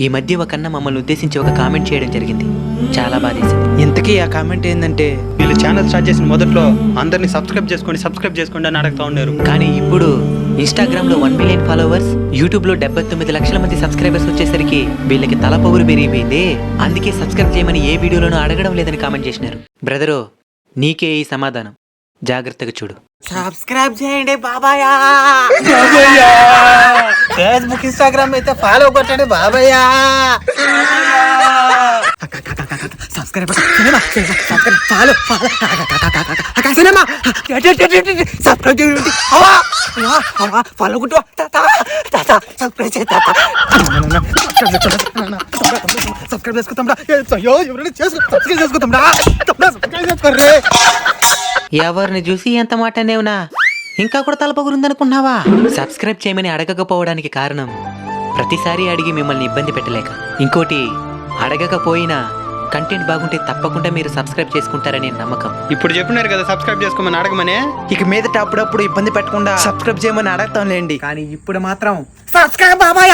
ఈ మధ్య ఒక అన్న మమ్మల్ని ఉద్దేశించి ఒక కామెంట్ చేయడం జరిగింది. చాలా బాధేసింది. ఇంతకీ ఆ కామెంట్ ఏంటంటే, వీళ్ళు ఛానల్ స్టార్ట్ చేసిన మొదట్లో అందరినీ సబ్స్క్రైబ్ చేసుకోండి అని అడుగుతా ఉన్నారు. కానీ ఇప్పుడు ఇన్స్టాగ్రామ్ లో 1 మిలియన్ ఫాలోవర్స్, యూట్యూబ్ లో 79 లక్షల మంది సబ్స్క్రైబర్స్ వచ్చేసరికి వీళ్ళకి తల పొగురు పెరిగిపోయింది. అందుకే సబ్స్క్రైబ్ చేయమని ఏ వీడియోలోనూ అడగడం లేదని కామెంట్ చేసినారు. బ్రదరు, నీకే ఈ సమాధానం, జాగ్రత్తగా చూడు. సబ్స్క్రైబ్ చేయండి బాబాయ్. ఫేస్బుక్ ఇన్స్టాగ్రామ్ అయితే ఫాలో కొట్టండి బాబాయ్. సబ్స్క్రైబ్ ఫాలో సినిమా సబ్స్క్రైబ్ చేయండి. ఫాలో కొట్టు సబ్స్క్రైబ్ సబ్స్క్రైబ్ చేసుకుంటాం. అయ్యో ఎవరైనా సబ్స్క్రైబ్ చేసుకుంటాం. సబ్స్క్రైబ్ చేసుకోర్రే. ఎవరిని చూసి ఎంత మాట అనేవునా? ఇంకా కూడా తలపగురుందనుకున్నావా? సబ్స్క్రైబ్ చేయమని అడగకపోవడానికి కారణం ప్రతిసారి అడిగి మిమ్మల్ని ఇబ్బంది పెట్టలేక. ఇంకోటి, అడగకపోయినా కంటెంట్ బాగుంటే తప్పకుండా మీరు సబ్స్క్రైబ్ చేసుకుంటారనే నమ్మకం. ఇప్పుడు చెప్పినారు కదా సబ్స్క్రైబ్ చేసుకోమని అడగమనే. ఇక మీదట అప్పుడప్పుడు ఇబ్బంది పెట్టకుండా సబ్స్క్రైబ్ చేయమని అడగతాంలేండి. కానీ ఇప్పుడు మాత్రం సబ్స్క్రైబ్ బాబాయ్.